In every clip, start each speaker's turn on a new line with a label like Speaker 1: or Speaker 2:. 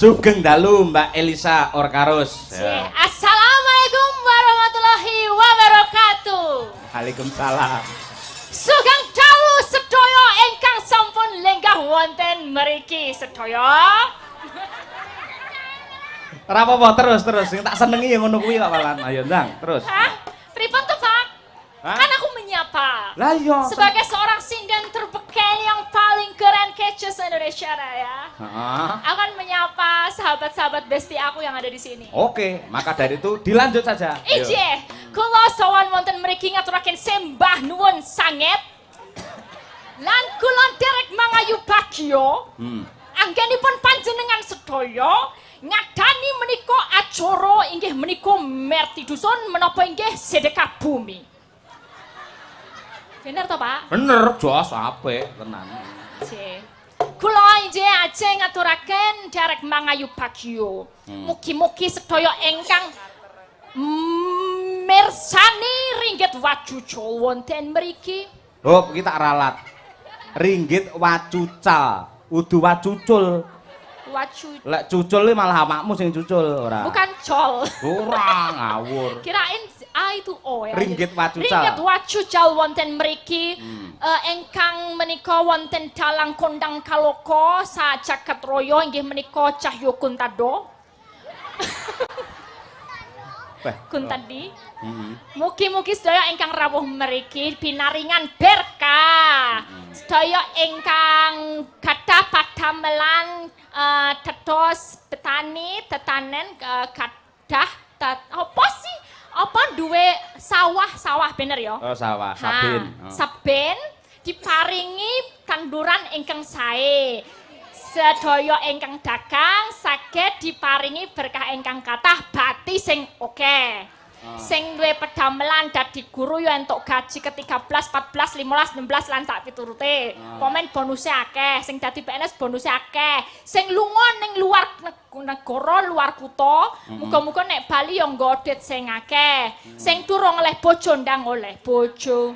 Speaker 1: Sugeng dalu Mbak Elisa Orkarus.
Speaker 2: Ya. Assalamualaikum warahmatullahi wabarakatuh.
Speaker 1: Waalaikumsalam.
Speaker 2: Sugeng dalu sedaya ingkang sampun lenggah wonten mriki sedaya.
Speaker 1: Ora apa-apa terus sing tak senengi ya ngono kuwi kok Walan. Ayo ndang, terus.
Speaker 2: Hah? Pripun tuh, Pak?
Speaker 1: Hah?
Speaker 2: Kan aku menyapa.
Speaker 1: Lah iya.
Speaker 2: Sebagai seorang sinden terbeken yang paling keren kece se-Indonesia Raya.
Speaker 1: Heeh.
Speaker 2: Akan menyapa sahabat-sahabat besti aku yang ada di sini.
Speaker 1: Oke, maka dari itu dilanjut saja. Ayo.
Speaker 2: Ije, kula sowan wonten mriki ngaturaken sembah nuwun sanget. Lan kula derek mangayu bagya. Anggenipun panjenengan sedaya ngadani menika acara inggih menika merti dusun menapa inggih sedekah bumi. Bener to, Pak?
Speaker 1: Bener, jos apik tenan.
Speaker 2: Ije. Kula inggih ajeng ngaturaken derek mangayu bagya. Mugi-mugi sedaya ingkang mirsani ringgit wajucal wonten mriki.
Speaker 1: Hop, iki tak ralat. Ringgit wacucal, udu wacucul.
Speaker 2: Waju.
Speaker 1: Lek cucul iki malah awakmu sing cucul ora.
Speaker 2: Bukan col.
Speaker 1: Ora ngawur.
Speaker 2: Kirain A itu O ya.
Speaker 1: Ringgit wacucal.
Speaker 2: Ringgit wacucal wonten mriki ingkang menika wonten dalang kondang kaloka sa jagat raya inggih menika Cahyo Kuntado. Kuntadi. Mugi-mugi sedaya ingkang rawuh mriki binaringan berkah. Sedaya ingkang gadah padamelan tetos petani tetanen gadah apa sih? Apa duwe sawah bener ya?
Speaker 1: Oh, sawah, saben.
Speaker 2: Saben diparingi tanduran ingkang sae. Sedaya ingkang dagang saged diparingi berkah ingkang kathah bati sing oke. Sing duwe pedamelan dadi guru yo entuk gaji ke-13, 14, 15, 16 lan sak piturute. Pomen bonusnya akeh, sing dadi PNS bonusnya akeh. Sing lunga ning luar negara, luar kutha, muga-muga nek Bali yo nggodhet sing akeh. Sing durung oleh bojo ndang oleh bojo.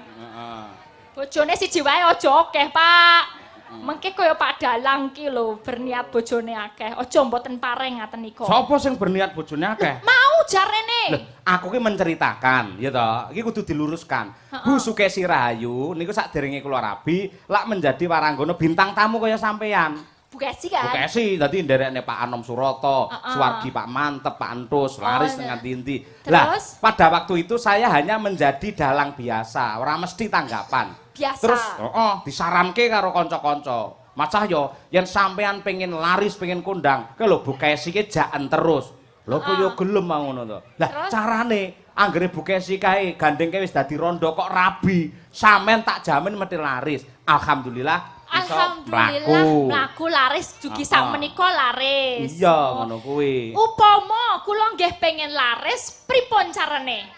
Speaker 2: Bojone siji wae aja akeh, Pak. Mengke kaya Pak Dalang ki lho berniat bojone akeh. Aja mboten pareng ngaten nika.
Speaker 1: Sopo sing berniat bojone akeh?
Speaker 2: Mau jarene.
Speaker 1: Loh, aku ki menceritakan, ya toh. Iki kudu diluruskan. Bu Sukesi Rahayu niku sakderenge kula rabi, lak menjadi waranggana bintang tamu kaya sampean.
Speaker 2: Bu Kesi kan?
Speaker 1: Bu Kesi dadi nderekne Pak Anom Suroto, Suwargi Pak Mantep, Pak Entus, laris nganti inti. Lah, pada waktu itu saya hanya menjadi dalang biasa, ora mesti tanggapan.
Speaker 2: Biasa.
Speaker 1: Terus, disaranke karo kanca-kanca. Macah yo, yen sampean pengen laris, pengen kondang, ke lho Bu Kesi ki jaken terus. Lho kok yo gelem ngono to. Lah, carane anggere Bu Kesi kae gandengke wis dadi rondo kok rabi, sampean tak jamin mesti laris. Alhamdulillah.
Speaker 2: Alhamdulillah mlaku laris dugi sak menika laris.
Speaker 1: Iya, ngono kuwi.
Speaker 2: Upama kula nggih pengen laris, pripun carane?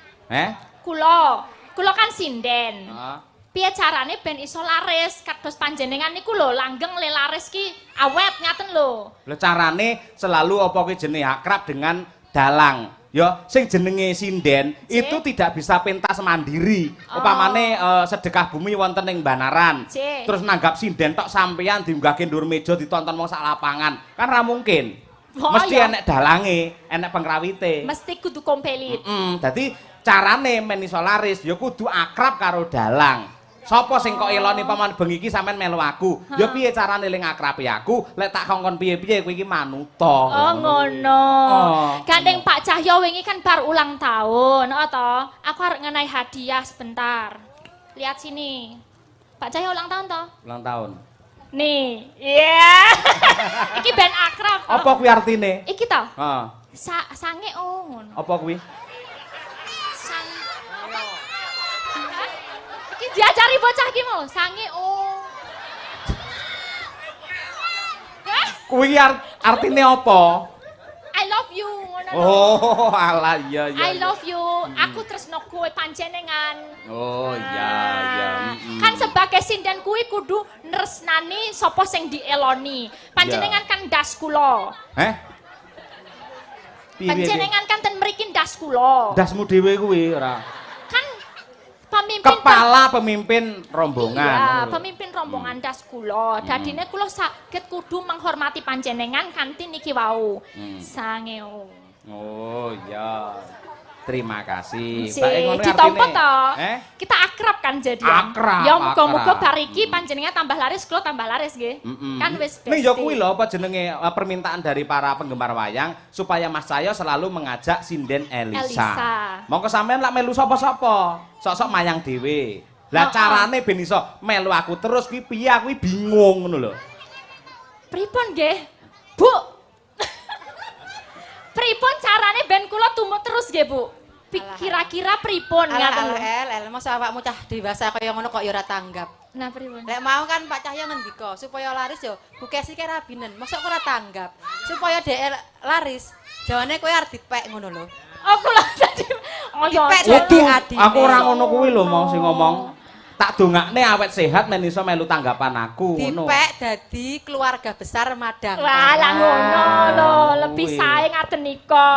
Speaker 2: Kula kan sinden. Piye carane ben iso laris kados panjenengan niku lho langgeng le laris ki awet ngaten lho.
Speaker 1: Lho carane selalu apa kuwi jenenge akrab dengan dalang. Ya, sing jenenge sinden itu tidak bisa pentas mandiri. Upamane sedekah bumi wonten ning Banaran. Terus nanggap sinden tok sampean diunggahke ndur meja ditonton wong sak lapangan. Kan ra mungkin. Mesti enek dalange, enek pengrawite.
Speaker 2: Mesti kudu kompelit.
Speaker 1: Dadi carane men iso laris ya kudu akrab karo dalang. Sopo sing kok eloni paman bengi iki sampean melu aku? Ya piye carane ling akrabi aku? Lek tak kongkon piye-piye kowe iki manuta.
Speaker 2: Oh ngono. Gandeng Pak Cahyo wingi kan bar ulang tahun, to. Aku arep ngenahi hadiah sebentar. Lihat sini. Pak Cahyo ulang tahun to?
Speaker 1: Ulang tahun.
Speaker 2: Nih, iya. Iki ben akrab.
Speaker 1: Apa kuwi artine?
Speaker 2: Iki to?
Speaker 1: Heeh.
Speaker 2: Sange ngono.
Speaker 1: Apa kuwi?
Speaker 2: Diajari bocah ki mau, sange
Speaker 1: Kuwi artine apa?
Speaker 2: I love you ngono.
Speaker 1: Oh, alah iya iya.
Speaker 2: I love you. Aku tresno kowe panjenengan.
Speaker 1: Oh iya iya.
Speaker 2: Kan sebagai sinden kuwi kudu nresnani sapa sing dieloni. Panjenengan kan ndas kula. Panjenengan kan ten mriki ndas kula.
Speaker 1: Ndasmu dhewe kuwi ora. kepala pemimpin rombongan.
Speaker 2: Iya, pemimpin rombongan das kula. Dadine kula saged kudu menghormati panjenengan kanthi niki wau. Sangeo.
Speaker 1: Oh iya. Terima kasih.
Speaker 2: Ditampa to. Kita akrab kan jadian.
Speaker 1: Akrab.
Speaker 2: Ya muga-muga bar iki panjenengan tambah laris, kula tambah laris nggih. Kan wis besti.
Speaker 1: Ning ya kuwi lho apa jenenge permintaan dari para penggemar wayang supaya Mas Cahyo selalu mengajak sinden Elisa. Monggo sampean lak melu sapa-sapa, sok-sok mayang dhewe. Lah carane ben iso melu aku terus kuwi piye aku bingung ngono lho.
Speaker 2: Pripun nggih? Bu. Pripun carane ben kula tumut terus nggih, Bu? Kira-kira pripun
Speaker 3: ngaten. Masa awakmu cah dewasa kaya ngono kok ya ora tanggap.
Speaker 2: Nah, pripun?
Speaker 3: Lek mau kan Pak Cahyo ngendika supaya laris yo bukesi ki rabinen. Mosok ora tanggap. Supaya dhek laris, jawane kowe arep dipek ngono lho.
Speaker 2: Oh, kula dadi
Speaker 3: dipek dadi adine.
Speaker 1: Aku ora ngono kuwi lho mau sing ngomong. Tak dongakne awet sehat men iso melu tanggapan aku ngono.
Speaker 3: Dipek dadi keluarga besar Madang.
Speaker 2: Wah, lah ngono lho, lebih sae ngaten nika.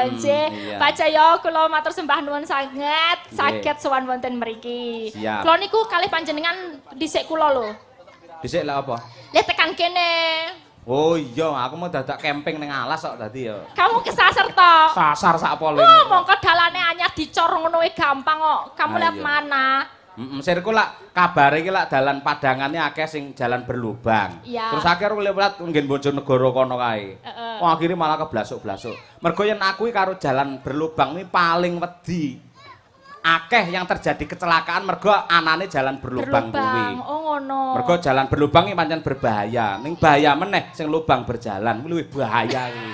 Speaker 2: Nggih. Pak Cahyo kula matur sembah nuwun sanget saged sowan wonten mriki. Kula niku kalih panjenengan dhisik kula lho.
Speaker 1: Dhisik lek apa?
Speaker 2: Lek tekan kene.
Speaker 1: Oh iya, aku mau dadak camping ning alas kok dadi ya.
Speaker 2: Kamu kesasar to?
Speaker 1: Sasar sak pole.
Speaker 2: Oh, mongko dalane anyar dicor ngono wae gampang kok. Kamu lihat mana?
Speaker 1: Sirku lak kabare iki lak dalan padangannya akeh sing jalan berlubang. Terus akhir aku lewat nggen Bojonegoro kono kae. Wah, akhire malah keblasuk-blasuk. Mergo yen aku karo jalan berlubang ini paling wedi. Akeh yang terjadi kecelakaan mergo anane jalan berlubang kuwi.
Speaker 2: Oh ngono.
Speaker 1: Mergo jalan berlubang iki pancen berbahaya. Ning bahaya meneh sing lubang berjalan kuwi luwih bahaya kuwi.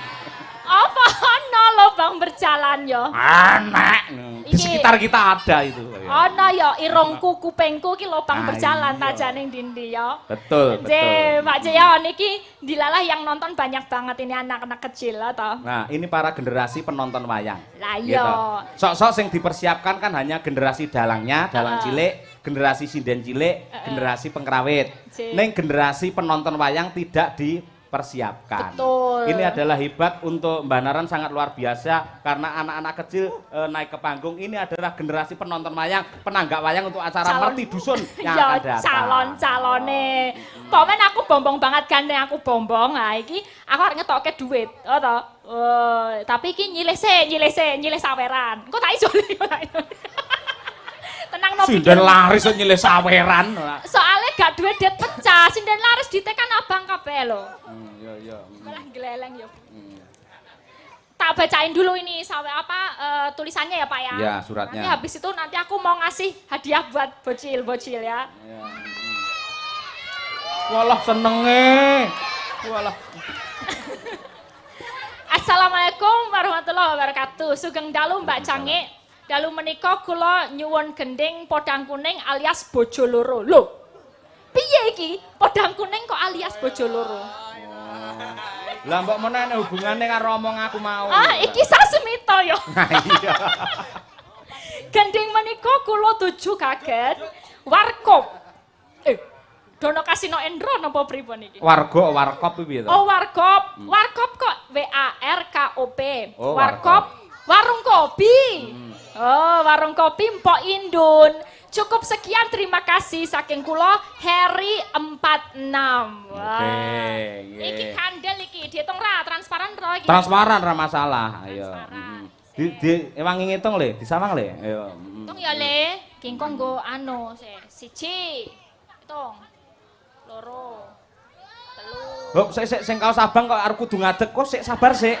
Speaker 2: Apa ana lubang berjalan yo?
Speaker 1: Anak. Di sekitar kita ada itu.
Speaker 2: Ana ya irungku kupengku ki lubang berjalan tajane dindi ya.
Speaker 1: Betul, betul.
Speaker 2: Pak Cahyo niki dilalah yang nonton banyak banget ini anak-anak kecil atau.
Speaker 1: Nah, ini para generasi penonton wayang.
Speaker 2: Lah iya.
Speaker 1: Sok-sok sing dipersiapkan kan hanya generasi dalangnya, dalang cilik, generasi sinden cilik, generasi pengrawit. Ning generasi penonton wayang tidak dipersiapkan.
Speaker 2: Betul.
Speaker 1: Ini adalah hebat untuk Mbak Naran sangat luar biasa karena anak-anak kecil naik ke panggung. Ini adalah generasi penonton wayang, penanggak wayang untuk acara Merti Dusun yang akan datang.
Speaker 2: Calon-calone. Pomen aku bombong banget gandeng aku bombong. Nah iki aku arep ngetokke duit. Oh to. Tapi iki nyilih saweran. Engko tak iso. Tenang no.
Speaker 1: Sinden laris nyilih saweran.
Speaker 2: Soalnya gak duit diet pecah, sinden laris ditekan abang kabeh lho.
Speaker 1: Iya.
Speaker 2: Malah geleleng yo. Tak bacain dulu ini tulisannya ya Pak ya.
Speaker 1: Ya, suratnya.
Speaker 2: Nanti habis itu nanti aku mau ngasih hadiah buat bocil-bocil ya.
Speaker 1: Walah senenge. Walah.
Speaker 2: Assalamualaikum warahmatullahi wabarakatuh. Sugeng dalu Mbak Cange. Dalu menika kula nyuwun gending podang kuning alias bojo loro. Lho. Piye iki? Podang kuning kok alias bojo loro?
Speaker 1: Lah mbok meneh hubungane karo omong aku mau.
Speaker 2: Iki sasemito yo.
Speaker 1: Iya.
Speaker 2: Gending menika kula tuju kaget warkop. Dono Kasino Endro napa pripun iki?
Speaker 1: Warkop piye to?
Speaker 2: Oh, warkop. Warkop kok WARKOP.
Speaker 1: Oh,
Speaker 2: warkop. Warung kopi. Oh, warung kopi Mpok Indun. Cukup sekian, terima kasih saking kula Heri 46. Wah. Iki kandel iki, diitung ra transparan ra iki.
Speaker 1: Transparan ra masalah. Ayo. Emang ngitung le, disawang le. Ayo.
Speaker 2: Hitung ya le. Kingkong nggo anu siji. Hitung. Loro. Telu.
Speaker 1: Hop, sing kaos abang kok arep kudu ngadeg kok sik sabar sik.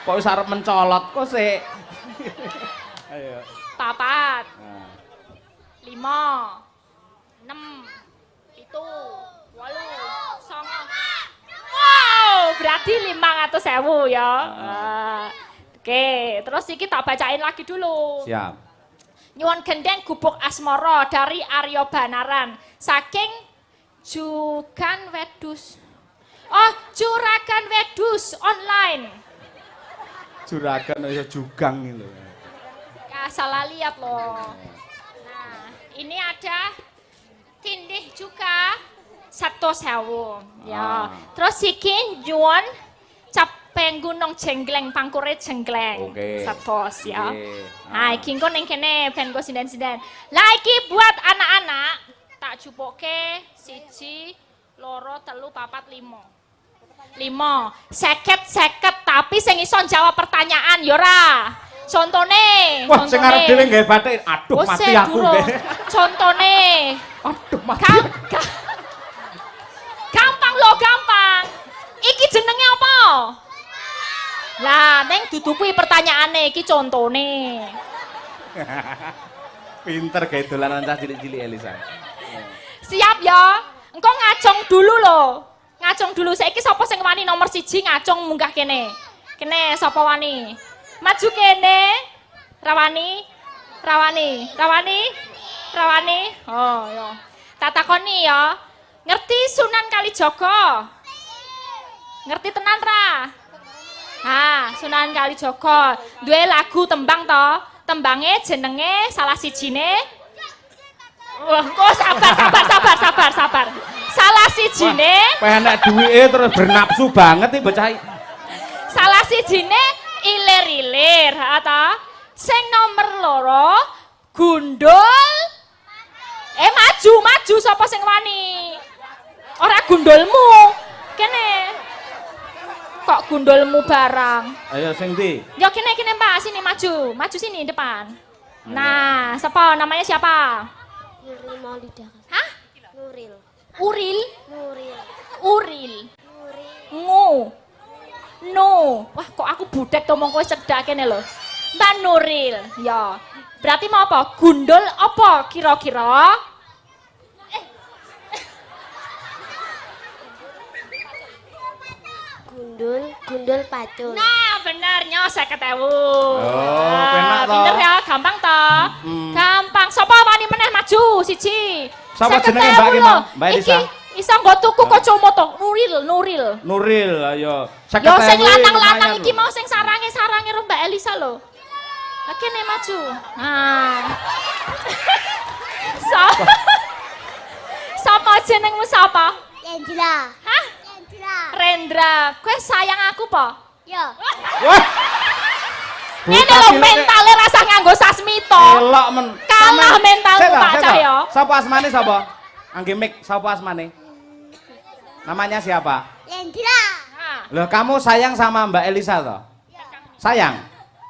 Speaker 1: Kok wis arep mencolot kok sik. Ayo.
Speaker 2: 4. 5. 6. 7. 8. 9. 10. Wow, berarti 500.000 ya. Oke, terus iki tak bacain lagi dulu.
Speaker 1: Siap.
Speaker 2: Nyuwun gendeng gubuk asmara dari Aryo Banaran saking Jugan Wedus. Oh, Juragan Wedus online.
Speaker 1: Juragan ya jugang gitu.
Speaker 2: Salah lihat loh. Nah, ini ada tindih juga 100.000 ya. Terus iki nyuwun Peng Gunung Jenggleng, pangkure Jenggleng.
Speaker 1: Oke.
Speaker 2: Sebos ya.
Speaker 1: Oke.
Speaker 2: Nah, iki engko ning kene ben go sinden-sinden. Lah iki buat anak-anak tak jupuke 1, 2, 3, 4, 5. 5, 50 tapi sing iso jawab pertanyaan ya ora. Contone,
Speaker 1: Wah, sing arep dhewe nggawe batik. Aduh, mati aku nggih.
Speaker 2: Contone.
Speaker 1: Aduh, mati.
Speaker 2: Gampang lho, gampang. Iki jenenge apa? Lah, neng dudu kuwi pertanyaane, iki contone.
Speaker 1: Pinter gawe dolanan cah cilik-cilik Elisa.
Speaker 2: Siap ya? Engko ngacung dulu lho. Ngacung dulu. Saiki sapa sing wani nomor 1 ngacung munggah kene. Kene sapa wani? Maju kene. Rawani. Oh, ya. Tak takoni ya. Ngerti Sunan Kalijaga? Ngerti tenan ra? Sunan Kalijaga. Duwe lagu tembang to. Tembange jenenge salah sijine. Wah, kok sabar. Salah sijine.
Speaker 1: Penek duwike terus bernapsu banget iki bocah.
Speaker 2: Salah sijine ilir-ilir, ta? Sing nomor 2 gundul. Maju sapa sing wani? Ora gundulmu. Kene. Kok gundulmu barang?
Speaker 1: Ayo sing ndi?
Speaker 2: Ya kene Pak, sini maju. Maju sini depan. Nah, siapa? Namanya siapa?
Speaker 4: Nuril Maulida.
Speaker 2: Hah?
Speaker 4: Nuril.
Speaker 2: Uril?
Speaker 4: Nuril.
Speaker 2: Uril.
Speaker 4: Nuril.
Speaker 2: Ngu. No. Wah, kok aku budek to mong kowe cedak kene lho. Mbak Nuril. Ya. Berarti mau apa? Gundul apa kira-kira?
Speaker 4: Gundul pacul.
Speaker 2: Nah, benernya 50.000.
Speaker 1: Oh, penak toh.
Speaker 2: Pinter ya, gampang toh. Gampang. Sapa wani meneh maju siji.
Speaker 1: Sapa jenenge
Speaker 2: 50.000
Speaker 1: Mbak ki,
Speaker 2: lho.
Speaker 1: Mbak Elisa?
Speaker 2: Iki iso nggo tuku kacamata. Nuril.
Speaker 1: Nuril, ayo.
Speaker 2: Yo sing lanang-lanang iki mau sing sarange ro Mbak Elisa lho. Kene maju. Nah. Sapa jenengmu sapa?
Speaker 4: Rendra.
Speaker 2: Hah?
Speaker 4: Rendra.
Speaker 2: Rendra. Kowe sayang aku po?
Speaker 4: Yo.
Speaker 1: Wah.
Speaker 2: Ngene lho mentale rasa nganggo sasmita.
Speaker 1: Elok men.
Speaker 2: Kalah mentalmu Pak Cahyo.
Speaker 1: Sapa asmane sapa? Angge mik sapa asmane? Namanya siapa?
Speaker 4: Rendra.
Speaker 1: Loh, kamu sayang sama Mbak Elisa toh? Sayang?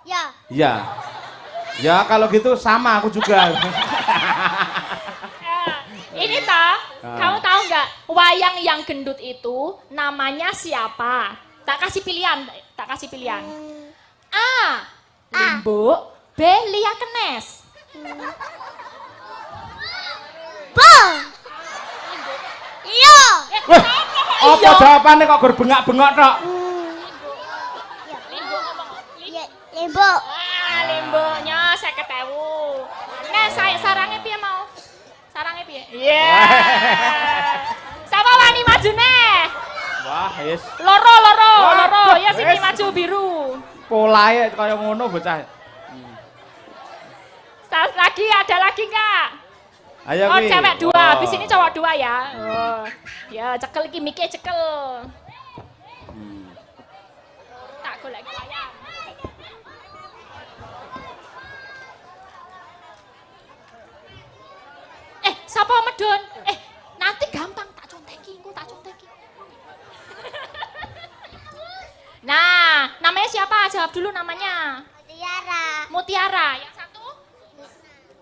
Speaker 4: Yo.
Speaker 1: Iya. Ya kalau gitu sama aku juga.
Speaker 2: Ini kamu tahu nggak wayang yang gendut itu namanya siapa? Tak kasih pilihan. A. Limbuk. B. Lia Kenes.
Speaker 4: Bo. Iyo.
Speaker 1: Wah, apa jawabannya kok berbengak-bengok tok?
Speaker 4: Limbo.
Speaker 2: Limbuknya 50.000. Nah, sarangnya piye mau? Sarangnya piye? Siapa wani maju neh?
Speaker 1: Wah, yes.
Speaker 2: Loro. Ya sini maju biru.
Speaker 1: Polahe kaya ngono bocah.
Speaker 2: Ada lagi enggak?
Speaker 1: Ayo
Speaker 2: Oh,
Speaker 1: kuwi.
Speaker 2: cewek 2, habis ini cowok 2 ya. Oh. Ya, cekel iki mike cekel. Tak golek wayang. Siapa medun? Nanti gampang tak conteki. Nah, namanya siapa? Jawab dulu namanya. Mutiara. Yang satu?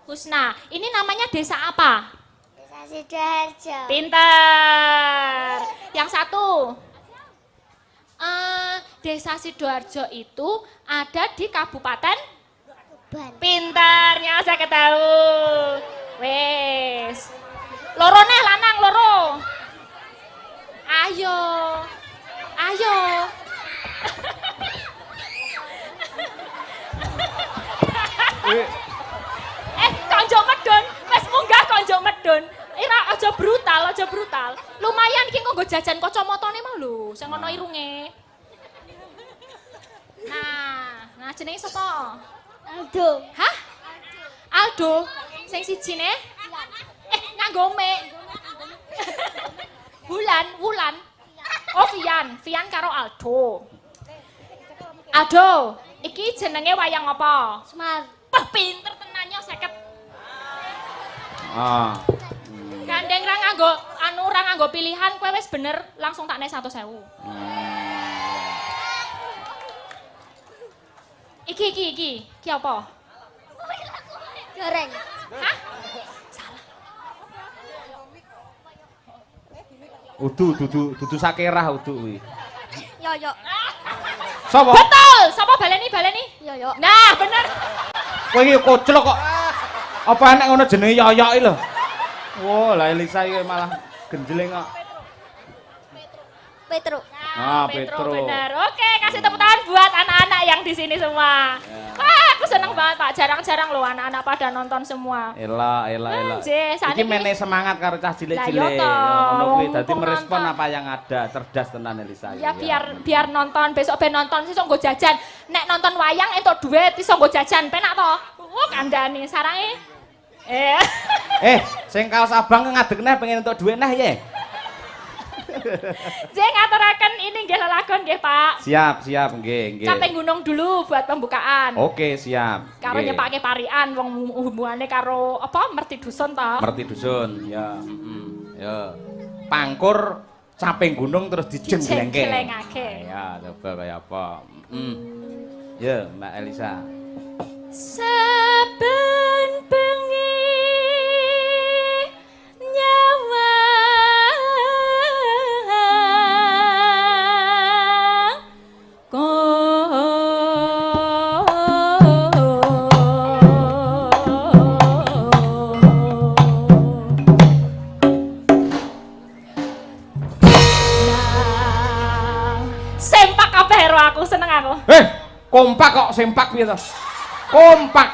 Speaker 2: Husna. Ini namanya desa apa?
Speaker 4: Desa Sidoarjo.
Speaker 2: Pinter. Yang satu? Desa Sidoarjo itu ada di Kabupaten
Speaker 4: Ban.
Speaker 2: Pinternya saya ketahui. Wes. Loro neh lanang loro. Ayo. Konjo medun, wes munggah konjo medun. Ira aja brutal. Lumayan iki nggo jajan kacamatane mau lho, sing ana irunge. Nah jenenge sapa?
Speaker 4: Aldo.
Speaker 2: Hah? Aldo. Sing sijine? Nganggo mik. Wulan. Oh, Vian karo Aldo. Aduh, iki jenenge wayang apa?
Speaker 4: Semar.
Speaker 2: Wah, pinter tenannya 50.
Speaker 1: Ah.
Speaker 2: Gandeng ra nganggo ra nganggo pilihan, kowe wis bener langsung tak nek 100.000. Iki apa?
Speaker 4: Goreng.
Speaker 2: Hah?
Speaker 1: Dudu sakerah udu kuwi.
Speaker 4: Yoyo.
Speaker 1: Sapa?
Speaker 2: Betul, sapa baleni?
Speaker 4: Yoyo.
Speaker 2: Nah, bener.
Speaker 1: Kowe iki koclok kok. Apa enek ngono jenenge yoyok iki lho. Wah, lah Elisa iki malah genjleng kok.
Speaker 4: Petro.
Speaker 1: Ah,
Speaker 2: Petro
Speaker 1: Petro.
Speaker 2: bener. Oke, kasih tepuk tangan buat anak-anak yang di sini semua. Wah, aku seneng banget Pak. Jarang-jarang loh anak-anak pada nonton semua.
Speaker 1: Ela.
Speaker 2: Nggih, saat
Speaker 1: Iki
Speaker 2: ini-
Speaker 1: mene semangat karo cah
Speaker 2: Lah,
Speaker 1: cilik-cilik.
Speaker 2: yo toh.
Speaker 1: Ngono kuwi dadi
Speaker 2: Mumpung
Speaker 1: merespon
Speaker 2: nonton.
Speaker 1: apa yang ada. Cerdas tenan Elisa.
Speaker 2: Ya biar nonton, besok ben nonton sesuk nggo jajan. Nek nonton wayang entuk duit iso nggo jajan, penak to? Kandhane sarange.
Speaker 1: Sing kaos abang ngadeg neh pengen entuk dhuwit neh ye.
Speaker 2: Saya ngaturaken ini nggih lelagon nggih Pak.
Speaker 1: Siap, nggih.
Speaker 2: Capek gunung dulu buat pembukaan.
Speaker 1: Oke, siap.
Speaker 2: Karo
Speaker 1: Nggih.
Speaker 2: nyepake parian wong hubungane karo apa merti dusun ta.
Speaker 1: Merti dusun, ya. Ya. Pangkur caping gunung terus dijengglengke.
Speaker 2: Dijengglengake.
Speaker 1: Ya, coba kaya apa. Ya, Mbak Elisa.
Speaker 2: Saben bengi nyawa sempak kabeh karo aku, seneng aku.
Speaker 1: Kompak kok sempak piye to? Kompak.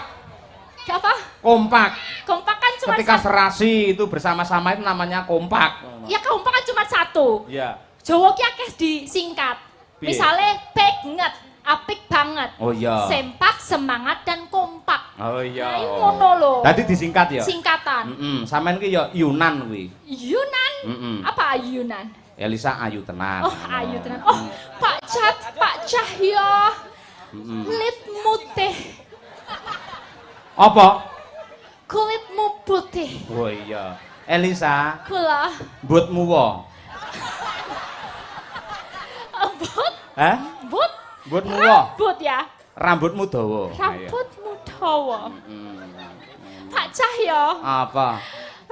Speaker 2: Apa?
Speaker 1: Kompak.
Speaker 2: Kompak kan cuma
Speaker 1: Ketika
Speaker 2: satu.
Speaker 1: serasi itu bersama-sama itu namanya kompak.
Speaker 2: Ya kompak kan cuma satu.
Speaker 1: Iya.
Speaker 2: Jawa ki akeh disingkat.
Speaker 1: Piye?
Speaker 2: Misalnya banget, apik banget.
Speaker 1: Oh iya.
Speaker 2: Sempak, semangat dan kompak.
Speaker 1: Oh iya.
Speaker 2: Nah, ini ngono lho.
Speaker 1: Tadi disingkat ya?
Speaker 2: Singkatan.
Speaker 1: Sampean ki ya Yunan kuwi.
Speaker 2: Yunan. Apa Yunan?
Speaker 1: Elisa ayu tenan.
Speaker 2: Oh, ayu tenan. Oh, Pak Cahyo. Kulitmu teh,
Speaker 1: Apa?
Speaker 2: kulitmu putih.
Speaker 1: Oh iya. Elisa,
Speaker 2: Kula
Speaker 1: mbutmu wo.
Speaker 2: but,
Speaker 1: Hah?
Speaker 2: but,
Speaker 1: Mbutmu wo.
Speaker 2: rambut ya.
Speaker 1: Rambutmu dawa.
Speaker 2: Rambutmu dawa. Pak Cahyo,
Speaker 1: Apa?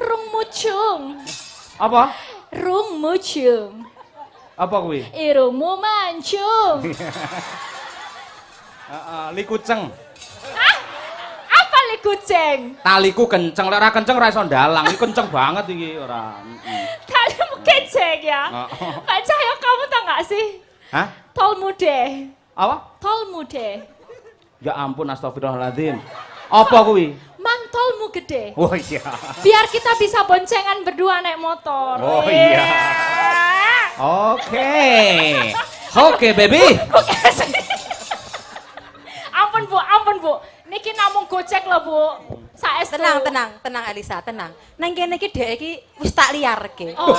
Speaker 2: rung mucung.
Speaker 1: Apa?
Speaker 2: Rung mucung.
Speaker 1: Apa kuwi?
Speaker 2: Irungmu mancung.
Speaker 1: Likuceng.
Speaker 2: Apa li kucing?
Speaker 1: Taliku kenceng, lek ora kenceng ora iso ndalang. Iki kenceng banget iki ora.
Speaker 2: Kalimu kecek ya. Pak Cahyo, kamu tau gak sih?
Speaker 1: Hah?
Speaker 2: Tol mude.
Speaker 1: Apa?
Speaker 2: Tol mude.
Speaker 1: Ya ampun, astagfirullahaladzim. Apa kuwi?
Speaker 2: Mantolmu gede.
Speaker 1: Oh iya.
Speaker 2: Biar kita bisa boncengan berdua naik motor.
Speaker 1: Oh iya. Oke, baby.
Speaker 2: Ampun bu. Niki namung gocek loh bu. Saestu.
Speaker 3: Tenang Elisa, tenang. Nang kene iki dhek iki wis tak liarke.
Speaker 2: Oh,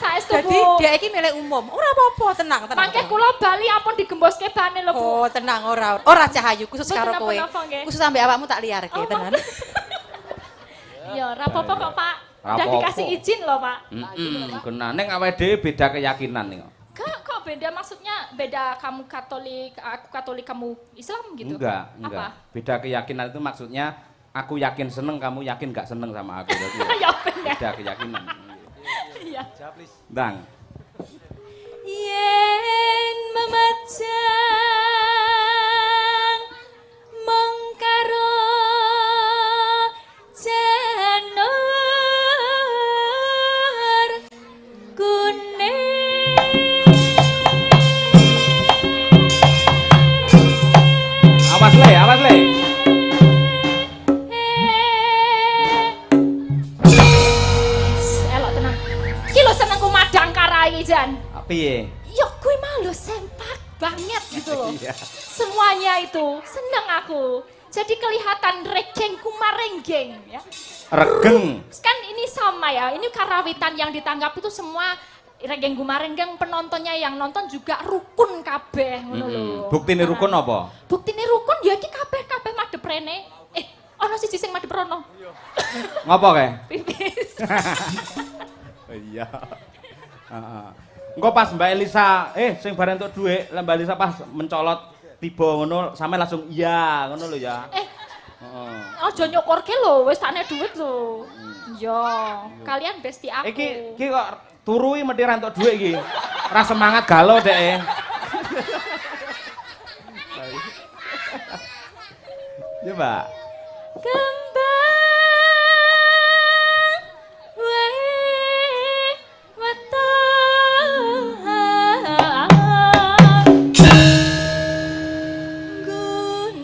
Speaker 2: saestu
Speaker 3: Jadi
Speaker 2: bu.
Speaker 3: dhek iki milik umum. Ora apa-apa, tenang.
Speaker 2: Mangke kula bali ampun digemboske bane lho bu.
Speaker 3: Oh, tenang ora Cahayu khusus
Speaker 2: Mboten
Speaker 3: karo kowe.
Speaker 2: napa-napa, nggih.
Speaker 3: Khusus sampe awakmu tak liarke,
Speaker 2: Oh,
Speaker 3: tenan.
Speaker 2: Ya, rapopo kok pak. Udah
Speaker 1: Rapopo.
Speaker 2: dikasih izin loh pak.
Speaker 1: Kena ning awake dhewe beda keyakinan nih.
Speaker 2: Kok beda maksudnya beda kamu Katolik, aku Katolik kamu Islam gitu?
Speaker 1: Enggak.
Speaker 2: Apa?
Speaker 1: Beda keyakinan itu maksudnya aku yakin seneng, kamu yakin gak seneng sama aku. Jadi,
Speaker 2: Ya bener.
Speaker 1: beda keyakinan.
Speaker 2: Iya.
Speaker 1: Bang.
Speaker 2: Yen memecang mengkaro janur kuning.
Speaker 1: Awas le.
Speaker 2: Elok tenang. Ki lho senengku madang karai jan.
Speaker 1: Piye?
Speaker 2: Ya kuwi mah lho sempak banget gitu loh.
Speaker 1: Iya.
Speaker 2: Semuanya itu seneng aku. Jadi kelihatan regengku marenggeng ya.
Speaker 1: Regeng.
Speaker 2: Kan ini sama ya. Ini karawitan yang ditanggap itu semua Renggang Gumarenggang penontonnya yang nonton juga rukun kabeh ngono lho.
Speaker 1: Buktine rukun apa?
Speaker 2: Buktine rukun ya iki kabeh madhep rene. Ana siji sing madhep rono.
Speaker 1: Ngopo kae?
Speaker 2: Pipis.
Speaker 1: Iya. Heeh. Engko pas Mbak Elisa, sing bareng entuk dhuwit, lah Mbak Elisa pas mencolot tiba ngono, sampe langsung iya ngono lho ya. Heeh.
Speaker 2: Aja nyokorke lho, wis takne dhuwit lho. Iya, kalian besti aku.
Speaker 1: Iki kok turui mesti ra entuk dhuwit iki. Ra semangat galau dek. Ya, Mbak.
Speaker 2: Kembang wae metu gunung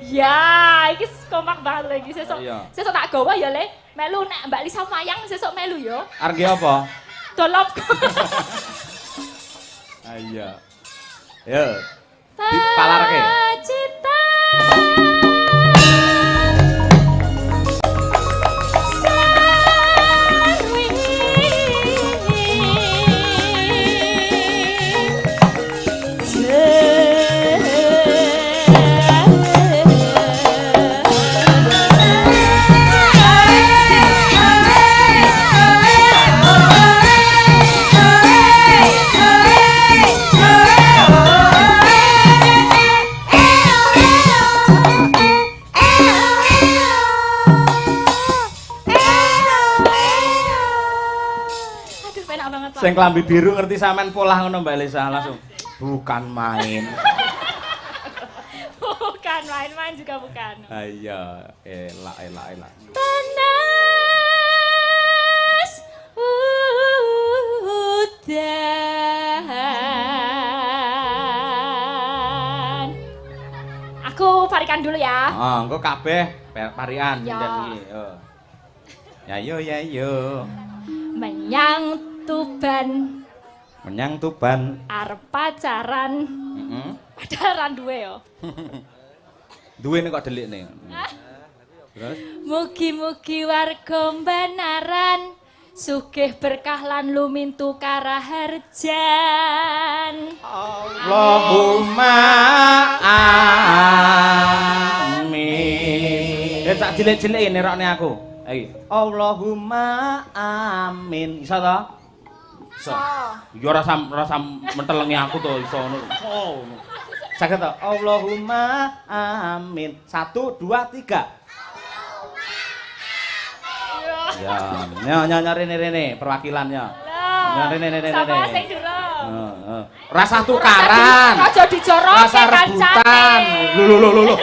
Speaker 2: ya iki kompak banget lagi sesuk. Sesuk tak gawa ya, Le. Melu nek Mbak Lisa mayang sesuk melu ya.
Speaker 1: Arep apa?
Speaker 2: Dolop.
Speaker 1: Ayo. Yo. Dipalarke.
Speaker 2: Cita.
Speaker 1: Sing klambi biru ngerti sampean polah ngono Mbak Elisa langsung. Bukan main.
Speaker 2: Bukan main-main juga bukan.
Speaker 1: Ayo, elak.
Speaker 2: Panas udan. Aku parikan dulu ya.
Speaker 1: Engko kabeh parian
Speaker 2: Ya.
Speaker 1: dan iki. Ya yo.
Speaker 2: Menyang
Speaker 1: Menyang Tuban.
Speaker 2: arep pacaran. Padahal ra duwe yo.
Speaker 1: Duwe nek kok delikne. Terus
Speaker 2: Mugi-mugi warga Banaran sugih berkah lan lumintu karaharjan.
Speaker 1: Allahumma amin. Sak cilik-cilik nerokne aku. Iki. Allahumma amin. Iso to? Iso. Yo rasa mentelengi aku to iso ngono. Ngono. Saged to? Allahumma amin. 1 2 3. Ya, nyanyi rene perwakilannya. Ya rene.
Speaker 2: Sama sing durung.
Speaker 1: Heeh. Rasa tukaran.
Speaker 2: Aja dijoroke
Speaker 1: Rasa rebutan. Lho.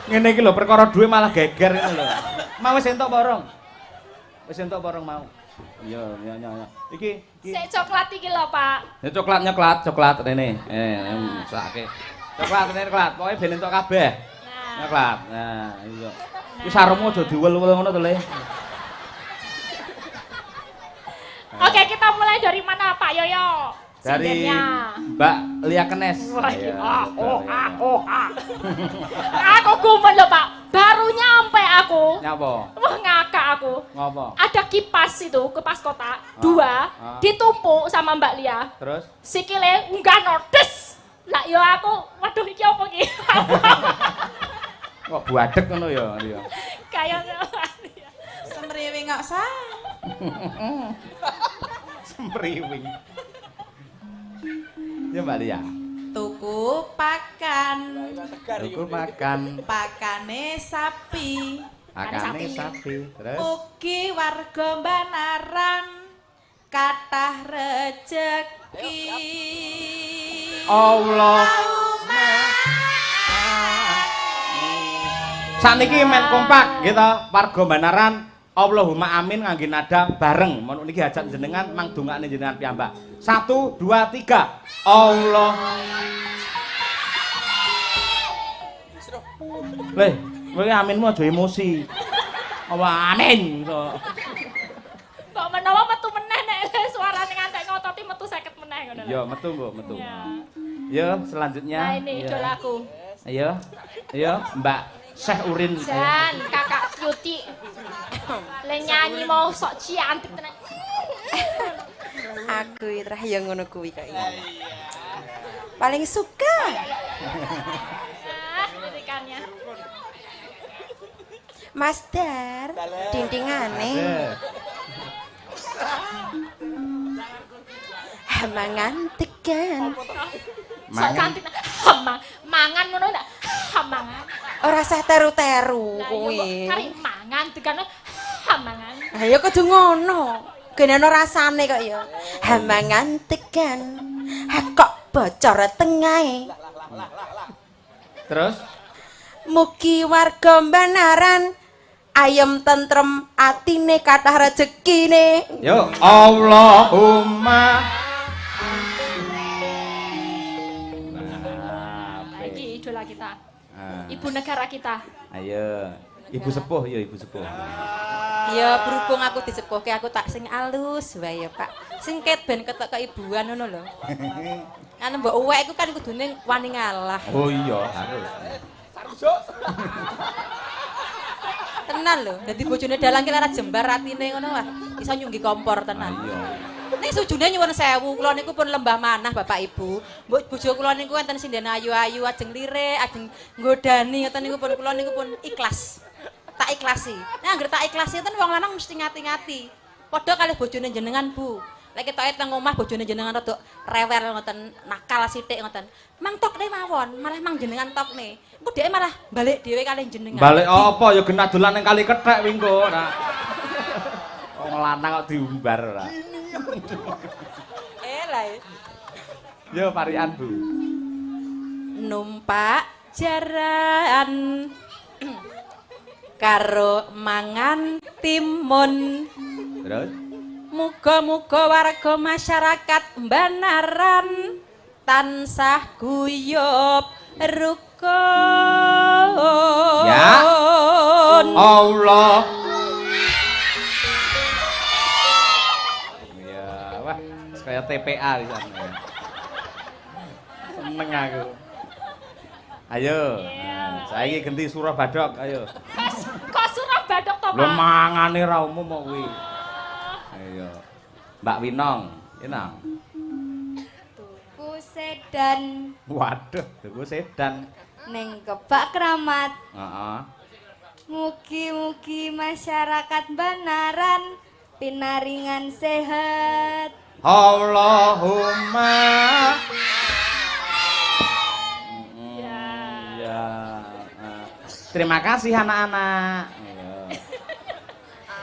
Speaker 1: Ngene iki lho perkara duwe malah geger ngono lho. Mau wis entuk bareng. Wis entuk bareng mau. Iya. Iki.
Speaker 2: Sik coklat iki lho, Pak.
Speaker 1: Ya coklat rene. Sakake. Coklat rene coklat. Pokoke ben entuk kabeh. Coklat. Nah, iya. Iki sarungmu aja diwel-wel ngono to, Le.
Speaker 2: Oke, kita mulai dari mana, Pak Yoyo?
Speaker 1: Dari
Speaker 2: Sindennya.
Speaker 1: Mbak Lia Kenes.
Speaker 2: Aku gumen lho, Pak. Baru nyampe aku.
Speaker 1: Nyapa?
Speaker 2: Wah, ngakak aku.
Speaker 1: Ngapa?
Speaker 2: Ada kipas itu, kipas kotak, 2, ditumpuk sama Mbak Lia.
Speaker 1: Terus?
Speaker 2: Sikile unggah nodes. Lah yo aku, waduh iki apa iki?
Speaker 1: Kok buadek ngono ya, iya.
Speaker 2: Kayak
Speaker 3: Semriwing kok sah.
Speaker 1: Sempriwing. Ya Mbak Lia.
Speaker 3: Tuku pakan.
Speaker 1: Tuku makan.
Speaker 3: Pakane sapi.
Speaker 1: Akane sapi. Terus?
Speaker 3: Mugi warga Banaran kathah rejeki.
Speaker 1: Allahumma saniki men kompak gitu warga Banaran Allahumma amin ngangge nada bareng mun niki hajat jenengan mang dongakne jenengan piyambak 1 2 3 Allah Leh kowe aminmu aja emosi apa amin
Speaker 2: kok menawa metu meneh nek suarane nganti
Speaker 1: Iya, metu kok, metu.
Speaker 2: Ya.
Speaker 1: Yo, selanjutnya.
Speaker 2: Nah ini
Speaker 1: Iya.
Speaker 2: idolaku.
Speaker 1: Ayo. Ayo, Mbak Syekh Urin.
Speaker 2: Jan, kakak cuti. Le nyanyi mau sok cantik tenan.
Speaker 3: Aku itu ya ngono kuwi kok. Paling suka.
Speaker 2: Lirikannya.
Speaker 3: Master, dindingane. Mangan tekan.
Speaker 2: Sok cantik. Hamang. Mangan ngono ndak? Hamangan.
Speaker 3: Ora sah teru-teru
Speaker 2: Lah iya
Speaker 3: kuwi.
Speaker 2: kok kari mangan tekan hamangan.
Speaker 3: Ayo kudu ngono. Gene ana rasane kok ya. Hamangan tekan. Ha kok bocor tengahe.
Speaker 1: Terus
Speaker 3: Mugi warga benaran ayem tentrem atine kathah rejekine.
Speaker 1: yo Allahumma.
Speaker 2: Nah, iki idola kita.
Speaker 1: Ah,
Speaker 2: Ibu negara kita.
Speaker 1: ayo. Ibu sepuh, yo ibu sepuh.
Speaker 3: Ya berhubung aku disepuhke aku tak sing alus wae ya, Pak. Sing ket ben ketok keibuan ngono lho. Anu mbok uwek iku kan kudune wani ngalah.
Speaker 1: Oh iya, harus.
Speaker 3: Tenan lho. Dadi bojone dalang ki lara jembar atine ngono wah. Iso nyunggi kompor tenan.
Speaker 1: Iya.
Speaker 3: Ning sujune nyuwun sewu, kula niku pun lembah manah Bapak Ibu. Mbok bojo kula niku enten sinden ayu-ayu, ajeng lirik, ajeng nggodani ngoten niku pun kula niku pun ikhlas. Tak ikhlasi. Nek anggere tak ikhlasi enten wong lanang mesti ngati-ngati. Padha kalih bojone jenengan, Bu. Lek ketoke teng omah bojone jenengan rada rewel ngoten, nakal sithik ngoten. Mang tokne mawon, malah mang jenengan tokne. Engko dhek malah balik dhewe kalih jenengan.
Speaker 1: Balik apa ya genah dolan ning kali kethek wingko. Nah. Wong lanang kok diumbar ora.
Speaker 3: Lah.
Speaker 1: Yo parian, Bu.
Speaker 3: Numpak jaran karo mangan timun.
Speaker 1: Terus
Speaker 3: Muga-muga warga masyarakat Banaran tansah guyub rukun.
Speaker 1: Ya. Allah. Ya, wah, kayak TPA di sana. Ya. Seneng aku. Ayo, nah, saiki ganti surah badok, ayo.
Speaker 2: Kok surah badok to,
Speaker 1: Lho
Speaker 2: Pak?
Speaker 1: mangane ra umum kok kuwi. Ayo. Mbak Winong, Winong.
Speaker 4: Tuku sedan
Speaker 1: Waduh, tuku sedan.
Speaker 4: neng Kebak Kramat.
Speaker 1: Heeh.
Speaker 4: Mugi-mugi masyarakat Banaran pinaringan sehat.
Speaker 1: Allahumma. Ya. Terima kasih anak-anak. Ayo.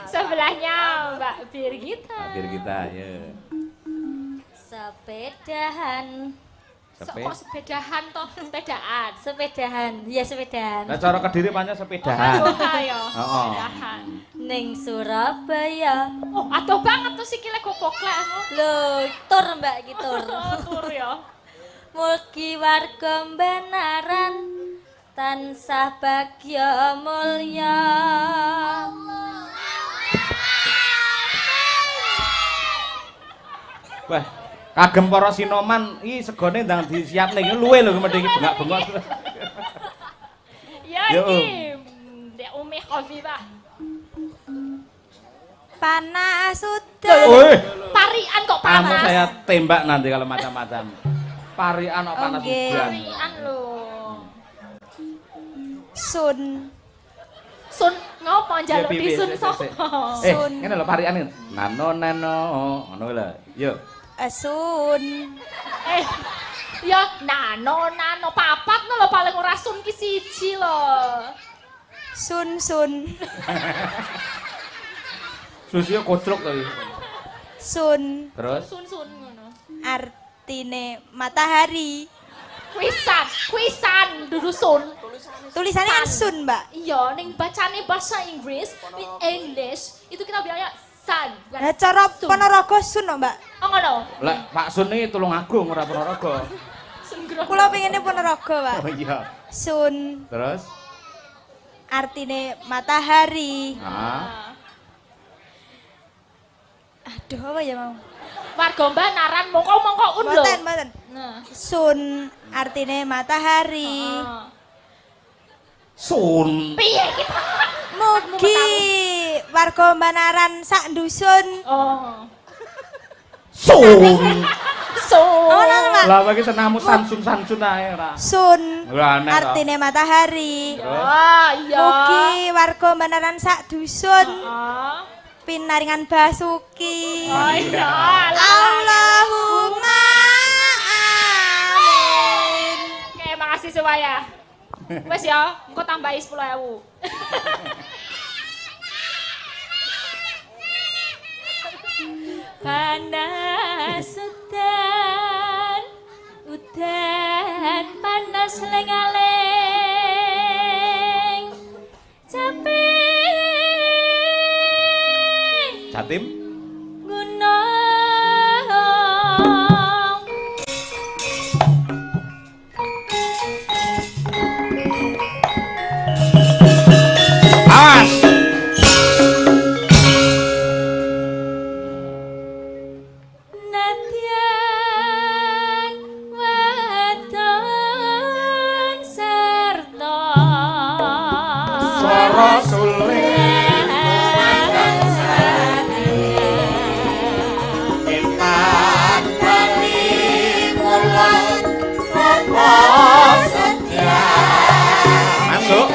Speaker 2: Sebelahnya Mbak Birgita.
Speaker 1: Hadir kita, ya.
Speaker 4: Sepedahan.
Speaker 2: Kok sepedahan toh? Sepedaan.
Speaker 4: Sepedahan, ya sepedahan.
Speaker 1: Nah, cara Kediri panjang sepedahan.
Speaker 2: Aduh ayo.
Speaker 1: Oh.
Speaker 2: Sepedahan.
Speaker 4: Neng Surabaya.
Speaker 2: Oh, aduh banget tuh sikile gopoklek.
Speaker 4: Loh, tur Mbak gitu.
Speaker 2: Tur ya.
Speaker 4: Mugi warga Banaran tansah bagya mulya.
Speaker 1: Wah, kagem para sinoman iki segone ndang disiapne iki luwe lho mendhi iki bengak-bengok.
Speaker 2: Ya
Speaker 1: Yo.
Speaker 2: iki Dek Umi Khafifah.
Speaker 4: Panas sudah.
Speaker 1: Woi,
Speaker 2: Tarian kok
Speaker 1: kamu
Speaker 2: panas.
Speaker 1: saya tembak nanti kalau macam-macam. Parian kok panas
Speaker 4: Oke.
Speaker 1: hujan.
Speaker 2: Tarian lho.
Speaker 4: Sun.
Speaker 2: Sun ngopo njaluk
Speaker 1: Ya, pipi,
Speaker 2: disun
Speaker 1: sik, sik, sik.
Speaker 2: sapa?
Speaker 1: Eh, ngene lho parian iki. Nano ngono lho. Yuk.
Speaker 4: Sun.
Speaker 2: Eh, ya nano papat no lho paling ora sun ki siji lho.
Speaker 4: Sun.
Speaker 1: Susunya koclok tadi.
Speaker 4: Sun.
Speaker 1: Terus
Speaker 2: Sun ngono.
Speaker 4: Artine matahari.
Speaker 2: Kuisan dudu sun.
Speaker 4: Tulisannya kan sun, Mbak.
Speaker 2: Iya, ning bacane bahasa Inggris, in English itu kita bilangnya sun. bukan
Speaker 4: Lah cara
Speaker 2: sun.
Speaker 4: Ponorogo sun, no, Mbak.
Speaker 2: Oh ngono.
Speaker 1: lek Pak Sun iki Tulungagung ora Ponorogo.
Speaker 2: Sun gro.
Speaker 4: Kula pengennya Ponorogo, Pak.
Speaker 1: Oh iya.
Speaker 4: Sun.
Speaker 1: Terus
Speaker 4: Artine matahari.
Speaker 1: ah
Speaker 2: Ah.
Speaker 4: Aduh, apa ya mau?
Speaker 2: Warga Banaran mongko-mongko un lho.
Speaker 4: Mboten, mboten.
Speaker 2: Nah.
Speaker 4: Sun artine matahari.
Speaker 1: Sun.
Speaker 2: Piye kita?
Speaker 4: Mugi warga Banaran sak dusun.
Speaker 2: Oh.
Speaker 1: Sun.
Speaker 2: So.
Speaker 4: Oh, Mbak.
Speaker 1: Lah bagi senamu sansun ae ora.
Speaker 4: Sun
Speaker 1: Lah, aneh,
Speaker 4: artine matahari.
Speaker 2: Oh, iya.
Speaker 4: Mugi warga Banaran sak dusun
Speaker 2: Oh.
Speaker 4: pinaringan basuki.
Speaker 2: Oh iya.
Speaker 4: Allahumma amin.
Speaker 2: Oke, makasih Suwaya. Wes ya, engko tambahi 10.000. Panas udan panas lengaleng capek
Speaker 1: Jatim.
Speaker 2: gunung
Speaker 1: Awas.
Speaker 2: nadyan wadon serta
Speaker 1: Swara suling masuk.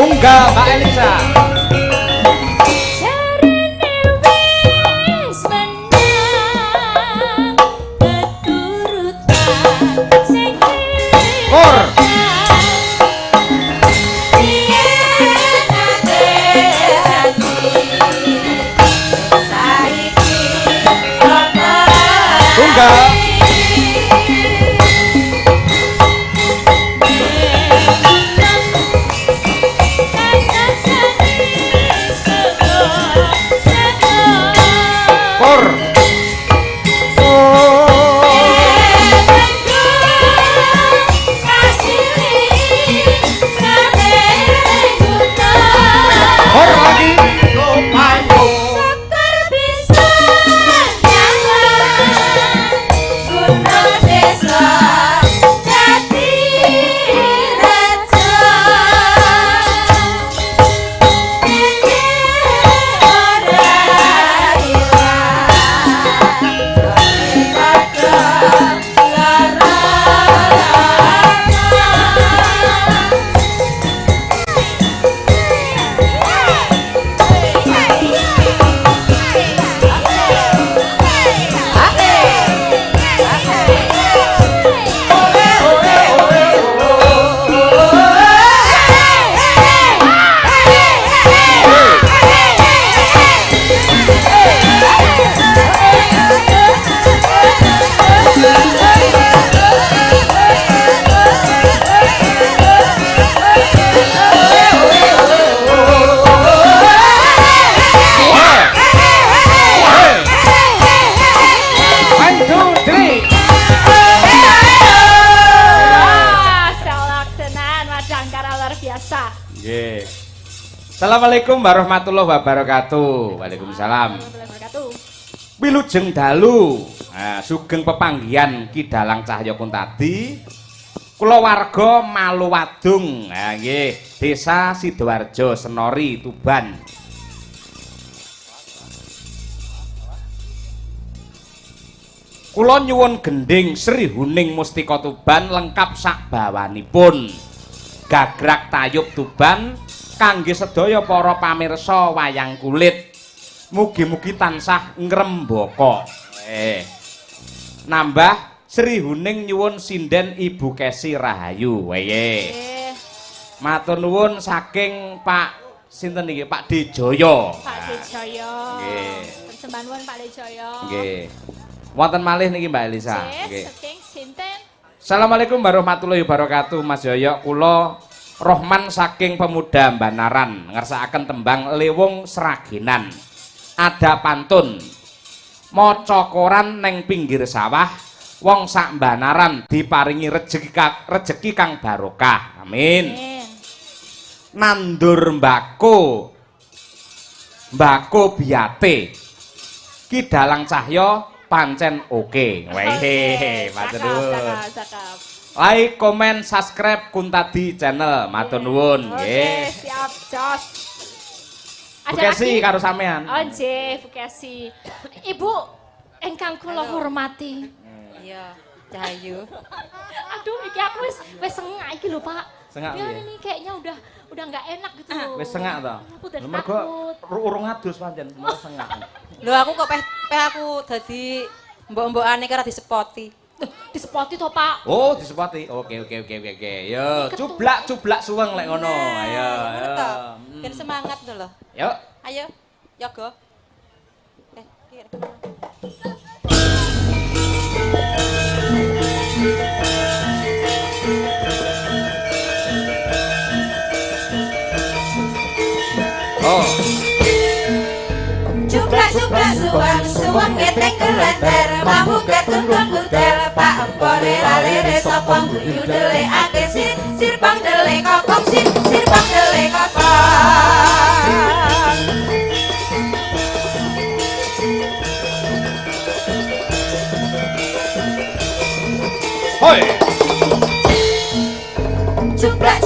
Speaker 1: Tunggal Mbak Elisa. Assalamualaikum warahmatullahi wabarakatuh. Waalaikumsalam. Wilujeng dalu. Nah, sugeng pepanggihan Ki Dalang Cahya Kuntadi. Kula warga Maluwadung. Nah, nggih, Desa Sidoarjo, Senori, Tuban. Kula nyuwun gending Sri Huning Mustika Tuban lengkap sak bawanipun. Gagrag tayub Tuban kangge sedaya para pamirsa wayang kulit. Mugi-mugi tansah ngrembaka. Nambah Sri Huning nyuwun sinden Ibu Kesi Rahayu. Matur nuwun saking Pak sinten niki Pak Dijaya.
Speaker 2: Pak Dijaya.
Speaker 1: Nggih.
Speaker 2: Persembahan nuwun Pak Dijaya.
Speaker 1: Nggih. Wonten malih niki Mbak Elisa.
Speaker 2: Nggih. Saking sinten?
Speaker 1: Assalamualaikum warahmatullahi wabarakatuh. Mas Yoyo, kula Rohman saking Pemuda Banaran ngersakaken tembang Lewung Seraginan. Ada pantun. Maca koran neng pinggir sawah, wong sak Banaran diparingi rejeki kang barokah. Amin. Nandur mbako biate. Ki Dalang Cahya pancen oke. Wehe, matur nuwun. Like, komen, subscribe Kuntadi channel. Matur nuwun nggih.
Speaker 2: Siap, Jos.
Speaker 1: Bu Kesi karo sampean.
Speaker 2: Oh, nggih, Bu Kesi. Ibu ingkang kula hormati.
Speaker 3: Iya, Cahayu.
Speaker 2: Aduh, iki aku wis sengak iki lho, Pak.
Speaker 1: Sengak
Speaker 2: ya,
Speaker 1: piye?
Speaker 2: ini kayaknya udah enggak enak gitu loh.
Speaker 1: Wis sengak to?
Speaker 2: Aku udah
Speaker 1: Mergo
Speaker 2: takut.
Speaker 1: urung adus pancen, malah sengak.
Speaker 3: Lho aku kok peh aku dadi mbok-mbokane karo disepoti.
Speaker 2: Disepoti toh, Pak.
Speaker 1: Oh, disepati. Oke. Yo, cublak suweng lek ngono. Ayo.
Speaker 3: Ben semangat to lho.
Speaker 1: Yuk.
Speaker 3: Ayo, yoga. Kira.
Speaker 1: Oh.
Speaker 4: Cuplak suwang geteng kelenter mambu ketunggung kutel pak empore lalere sapa guyu dele ake sirpang dele kokong sirpang dele kokong.
Speaker 1: Hoi.
Speaker 4: Cuplak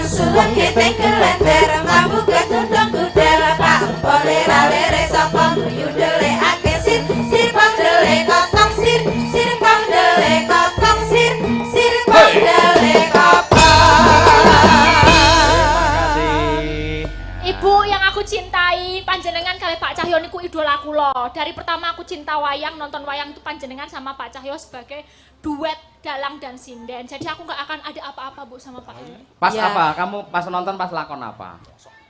Speaker 4: suwang geteng kelenter mambu ketunggung kutel pak empore lalere sapa guyu dele ake sirpang dele kokong sirpang dele kokong sirpang dele kokong.
Speaker 2: Bu, yang aku cintai, panjenengan kali Pak Cahyo niku idola kula. Dari pertama aku cinta wayang, nonton wayang itu panjenengan sama Pak Cahyo sebagai duet Dalang dan Sinden. Jadi aku nggak akan ada apa-apa Bu sama Pak Cahyo.
Speaker 1: Pas
Speaker 3: Ya.
Speaker 1: apa? Kamu pas nonton pas lakon apa?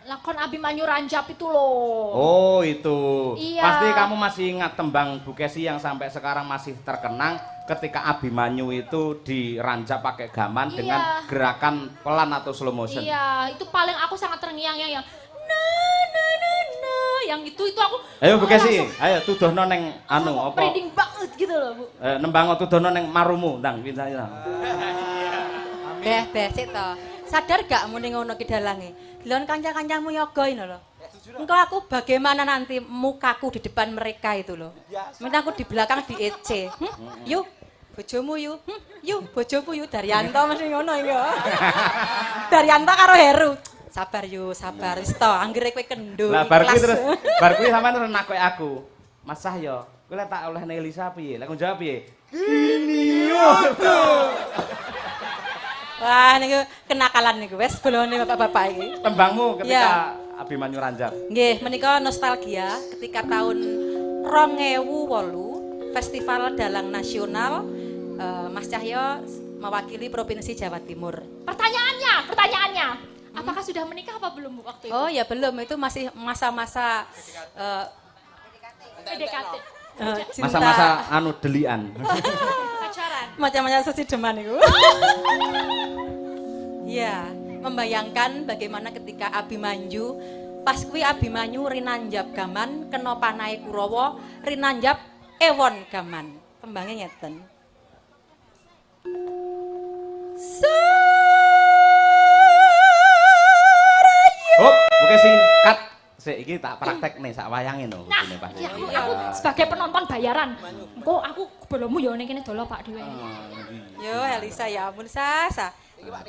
Speaker 2: Lakon Abimanyu Ranjap itu loh.
Speaker 1: Oh itu.
Speaker 2: Iya.
Speaker 1: Pasti kamu masih ingat tembang Bu Kesi yang sampai sekarang masih terkenang ketika Abimanyu itu diranjap pakai gaman
Speaker 2: Iya.
Speaker 1: dengan gerakan pelan atau slow motion.
Speaker 2: Iya, itu paling aku sangat terngiang-ngiang yang yang itu aku.
Speaker 1: Ayo Bu Kesi,
Speaker 2: langsung
Speaker 1: ayo tudono neng anu apa?
Speaker 2: merinding banget gitu loh Bu.
Speaker 1: Nembang tudono neng marumu, ndang pindah.
Speaker 3: Beh, sik to. Sadar gak muni ngono ki dalange? Delon kanca-kancamu yoga ini lho. Engkau aku bagaimana nanti mukaku di depan mereka itu loh. Minta aku di belakang di EC. Yuk, bojomu yuk. Yuk, bojomu yuk. Daryanto mesti ngono iki. Daryanto karo Heru. Sabar yuk, sabar. Wis to, anggere kowe kendho.
Speaker 1: Lah bar kuwi
Speaker 3: ikhlas.
Speaker 1: terus bar kuwi sampean terus nakoki aku. Mas Cahyo, kowe lek tak oleh Nelisa piye? Lek jawab piye? Gini yo.
Speaker 3: Wah, niku kenakalan niku wis bolone bapak-bapak iki.
Speaker 1: Tembangmu ketika
Speaker 3: Ya.
Speaker 1: Abimanyu Ranjap.
Speaker 3: Nggih, menika nostalgia ketika tahun 2008 Festival Dalang Nasional Mas Cahyo mewakili Provinsi Jawa Timur.
Speaker 2: Pertanyaannya, apakah sudah menikah apa belum Bu waktu itu?
Speaker 3: Oh ya belum, itu masih masa-masa
Speaker 2: PDKT.
Speaker 3: cinta.
Speaker 1: Masa-masa anu delian.
Speaker 2: Pacaran.
Speaker 3: Macam-macam sesideman itu. Iya, membayangkan bagaimana ketika Abimanyu pas kuwi Abimanyu rinanjap gaman kena panahe Kurawa rinanjap ewon gaman. Tembangnya ngeten.
Speaker 1: Oh, oke sih, cut. Sik iki tak praktek nih sak wayange no
Speaker 2: Nah,
Speaker 1: kudune pasti.
Speaker 2: ya aku sebagai penonton bayaran. Engko aku belummu ya ning kene dolo Pak dhewe.
Speaker 3: Yo Elisa ya ampun Sa.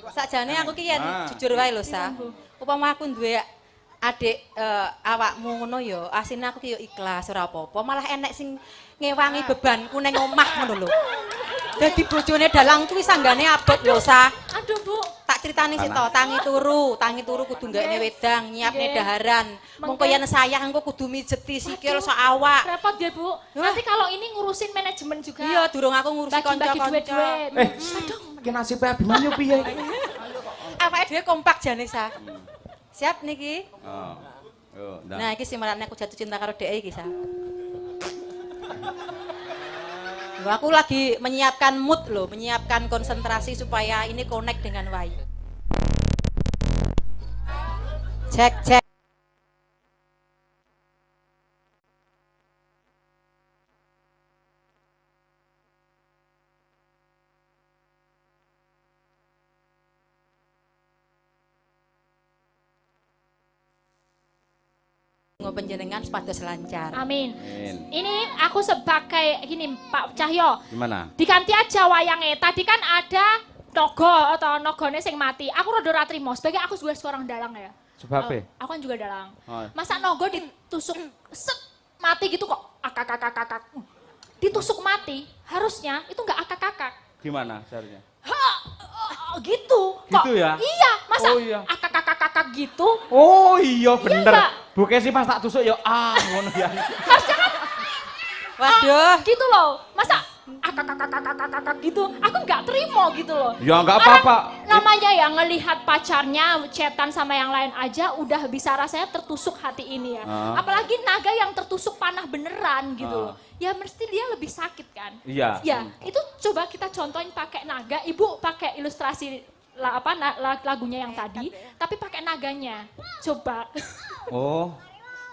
Speaker 3: Sakjane aku ki yen
Speaker 1: Ah.
Speaker 3: jujur wae lho Sa. Upama aku duwe adik awakmu ngono ya, asine aku ki yo ikhlas ora apa-apa, malah enek sing ngewangi bebanku ning omah ngono lho. Dadi bojone dalang kuwi sanggane abot lho Sa.
Speaker 2: Aduh Bu,
Speaker 3: Tak critani sik to, tangi turu kudu nggakne wedang, nyiapne
Speaker 2: Nggih.
Speaker 3: daharan. Mengko yen sayang engko kudu mijeti sikil sok awak.
Speaker 2: repot ya Bu. Nanti kalau ini ngurusin manajemen juga.
Speaker 3: Iya, durung aku ngurusi
Speaker 2: bagi-bagi
Speaker 3: kanca-kanca.
Speaker 2: duit-duit.
Speaker 1: Ki nasibe Abimanyu piye iki?
Speaker 3: Awake dhewe kompak jane Sa. Siap niki?
Speaker 1: Oh. Yo, ndang.
Speaker 3: Nah, iki sing marane aku jatuh cinta karo dhek iki, Sa. Loh, aku lagi menyiapkan mood loh, menyiapkan konsentrasi supaya ini connect dengan Wai. Cek. Penjenengan sepados lancar.
Speaker 2: Amin.
Speaker 1: Amin.
Speaker 2: Ini aku sebagai gini Pak Cahyo.
Speaker 1: Gimana?
Speaker 2: Diganti aja wayangnya. Tadi kan ada nogo atau nogone sing mati. Aku rada ora trimo sebagai aku juga seorang dalang ya.
Speaker 1: Sebab apa?
Speaker 2: Aku kan juga dalang.
Speaker 1: Oh.
Speaker 2: Masa nogo ditusuk set mati gitu kok akak. Ditusuk mati, harusnya itu enggak akak-akak.
Speaker 1: Gimana seharusnya?
Speaker 2: Gitu.
Speaker 1: Gitu ya?
Speaker 2: Iya, masa
Speaker 1: Oh, iya.
Speaker 2: akak gitu.
Speaker 1: Oh iya bener.
Speaker 2: Mbak.
Speaker 1: Bu Kesi pas tak tusuk ya ngono ya.
Speaker 2: Harusnya kan
Speaker 3: Waduh.
Speaker 2: gitu loh. Masa akak gitu. Aku nggak terima gitu loh.
Speaker 1: Ya nggak
Speaker 2: Karena
Speaker 1: apa-apa.
Speaker 2: namanya ya ngelihat pacarnya chatan sama yang lain aja udah bisa rasanya tertusuk hati ini ya.
Speaker 1: Ah.
Speaker 2: Apalagi naga yang tertusuk panah beneran gitu
Speaker 1: Ah.
Speaker 2: loh. Ya mesti dia lebih sakit kan.
Speaker 1: Iya.
Speaker 2: Ya, itu coba kita contohin pakai naga. Ibu pakai ilustrasi lagunya yang tadi, tapi pakai naganya. Coba.
Speaker 1: Oh.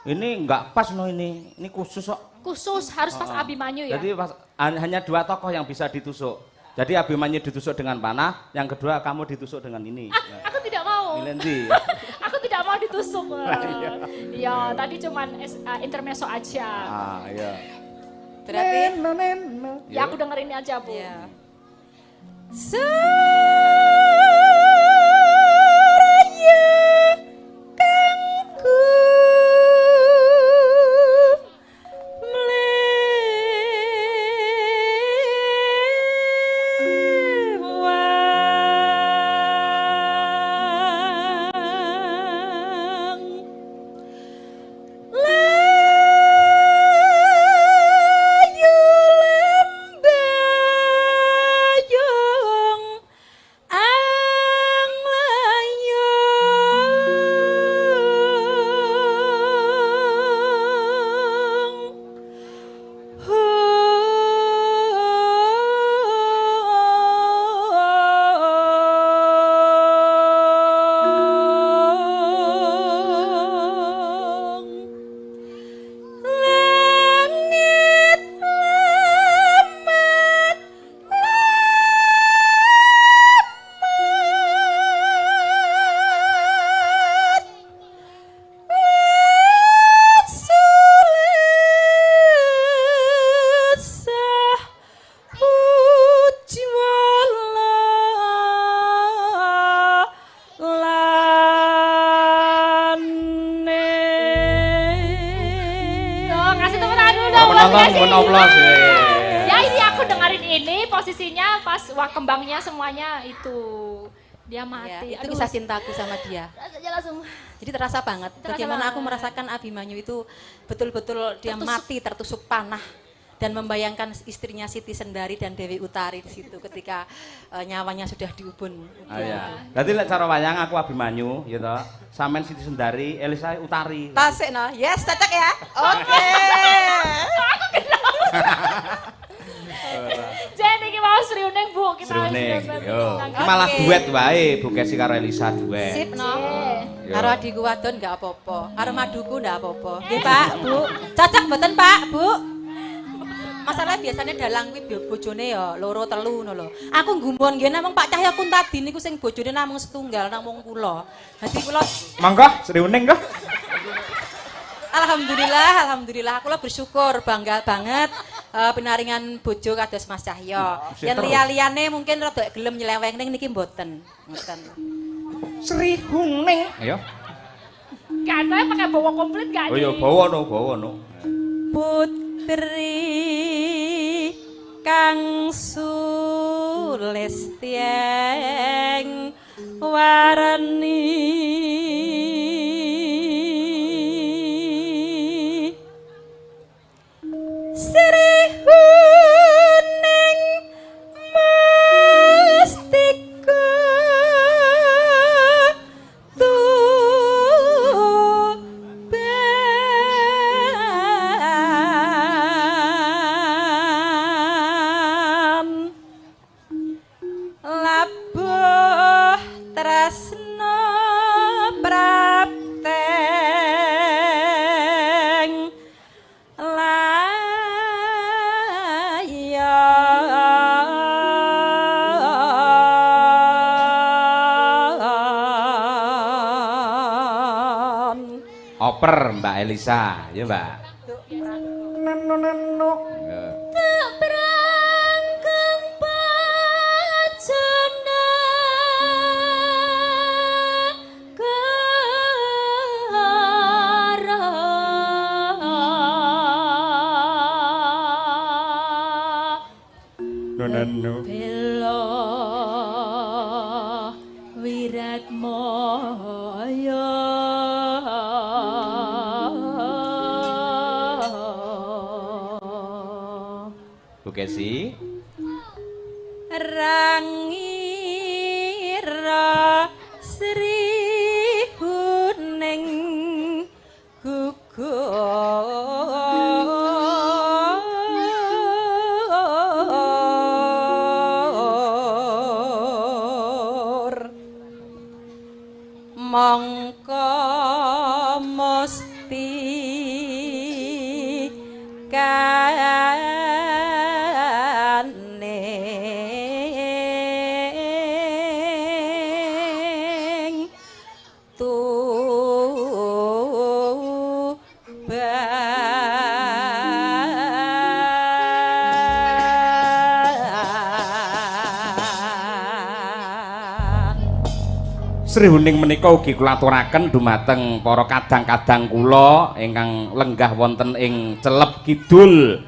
Speaker 1: Ini nggak pas no ini. Ini khusus kok.
Speaker 2: Khusus harus pas
Speaker 1: Ah.
Speaker 2: Abimanyu ya.
Speaker 1: Jadi hanya 2 tokoh yang bisa ditusuk. Jadi Abimanyu ditusuk dengan panah, yang kedua kamu ditusuk dengan ini.
Speaker 2: Aku tidak mau.
Speaker 1: Milendi.
Speaker 2: Aku tidak mau ditusuk.
Speaker 1: Iya.
Speaker 2: Iya, tadi cuman intermezzo aja.
Speaker 1: Ah, iya.
Speaker 3: Berarti
Speaker 2: Ya aku dengerin aja, Bu.
Speaker 3: ya.
Speaker 1: nonton mohon aplaus.
Speaker 2: Ya ini aku dengerin ini posisinya pas wah kembangnya semuanya itu dia
Speaker 3: Ya,
Speaker 2: mati.
Speaker 3: itu kisah cintaku sama dia.
Speaker 2: Rasanya langsung
Speaker 3: Jadi terasa banget bagaimana aku merasakan Abimanyu itu betul-betul dia mati tertusuk panah dan membayangkan istrinya Siti Sendari dan Dewi Utari di situ ketika nyawanya sudah diubun.
Speaker 1: Ah iya. Dadi lek cara wayang aku Abimanyu ya toh. Sampeyan Siti Sendari, Elisa Utari.
Speaker 3: Tasik no. Yes, cocok ya. Oke.
Speaker 2: Jadi iki mau seriuning Bu, kita
Speaker 1: Sruning.
Speaker 2: harus
Speaker 1: Yo.
Speaker 2: tentang-
Speaker 1: Iki malah
Speaker 3: Oke.
Speaker 1: duet wae Bu Kesi karo Elisa duet.
Speaker 3: Sip no.
Speaker 1: Yo.
Speaker 3: Karo adikku wadon enggak apa-apa. Karo maduku enggak apa-apa. Nggih, Pak, Bu. Cocok mboten, Pak, Bu? Masalah biasanya dalang kuwi bojone ya loro telu ngono lho. Aku nggumun nggih namung Pak Cahya Kuntadi niku sing bojone namung setunggal namung kula. Dadi kula
Speaker 1: Mangga seriuning kah?
Speaker 3: alhamdulillah kula bersyukur bangga banget penaringan bojo kados Mas Cahya. Yen liya-liyane mungkin rada gelem nyeleweng ning niki mboten. Mboten.
Speaker 1: Sri Huning. Ayo.
Speaker 2: Katanya pakai bawa komplit gak
Speaker 1: Oh iya bawa no.
Speaker 3: Putri kang sulesteng warani Sri Huning Mustika Tuban Labuh tresno prapteng layan
Speaker 1: Oper Mbak Elisa, ya Mbak. Ya.
Speaker 3: Berangkang pacana kara Bela wirat moyo
Speaker 1: Bu Kesi.
Speaker 3: Rangira Sri Huning gugur mongko mesti kaning tuban
Speaker 1: Sri Huning menika ugi kula aturaken dumateng para kadang-kadang kula ingkang lenggah wonten ing Celep Kidul.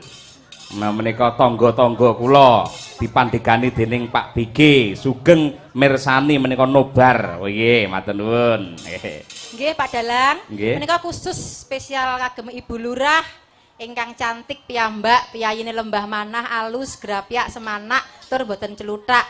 Speaker 1: Nah menika tangga-tangga kula dipandhegani dening Pak BG sugeng mirsani menika nobar. Oh nggih, matur nuwun.
Speaker 3: Nggih Pak Dalang,
Speaker 1: Nggih.
Speaker 3: menika khusus spesial kagem Ibu Lurah ingkang cantik piyambak, piyayine lembah manah alus grapyak semanak tur boten celuthak.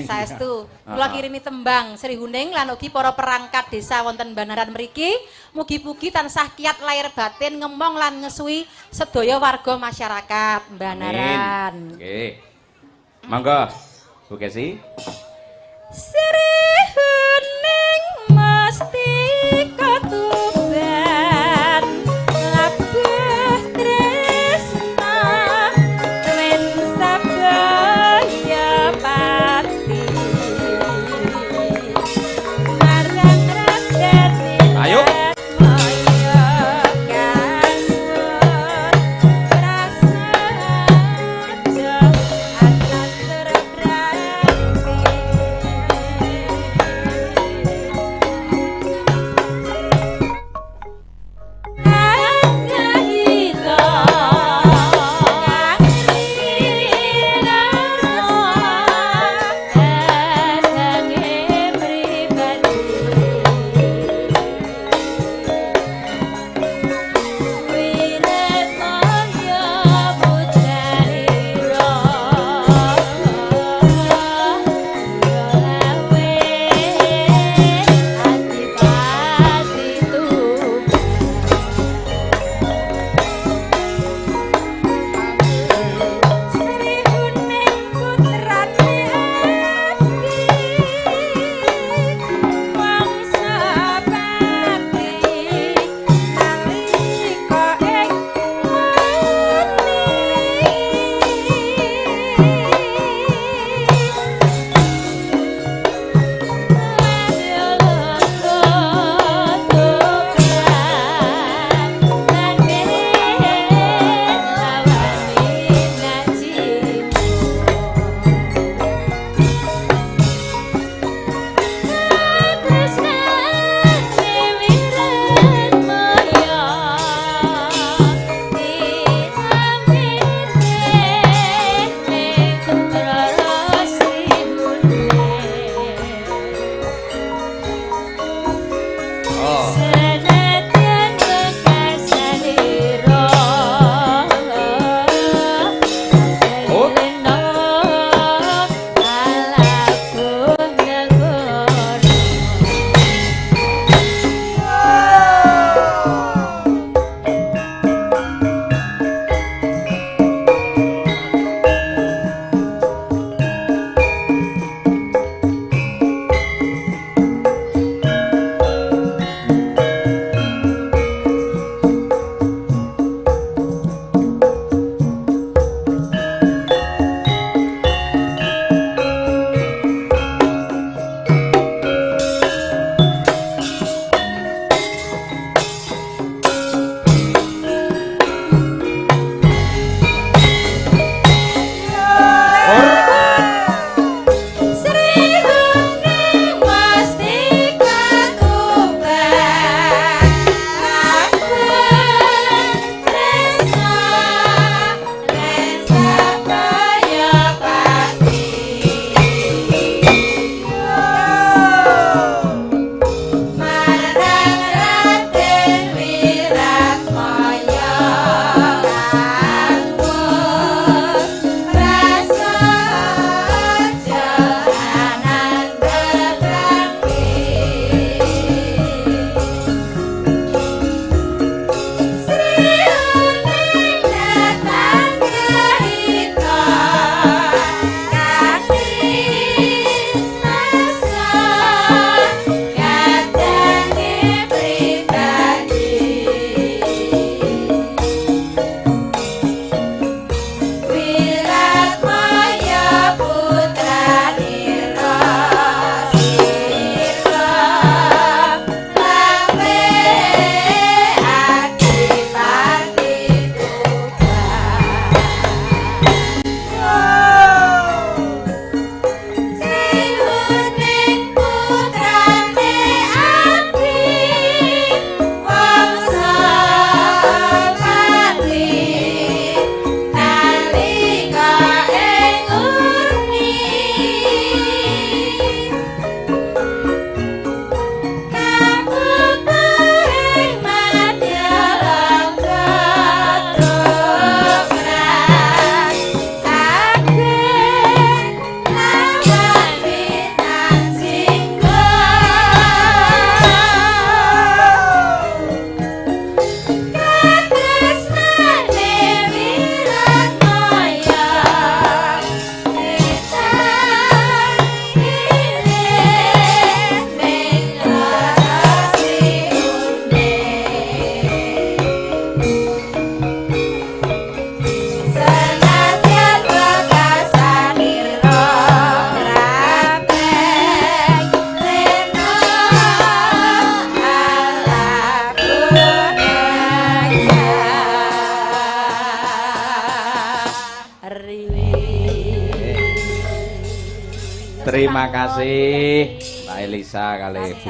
Speaker 3: Saestu kula kirimi tembang Sri Huning lan ugi para perangkat desa wonten Banaran mriki mugi-mugi tansah kiat lahir batin ngemong lan ngesui sedaya warga masyarakat Banaran.
Speaker 1: Nggih. Mangga Bu Kesi.
Speaker 3: Sri Huning mesti katuban labuh tresna wen sabaya pati marang raden
Speaker 1: Ayo.
Speaker 3: moyo kasut prasaja atur berarti mari.
Speaker 1: Terima kasih Mbak Elisa kali Bu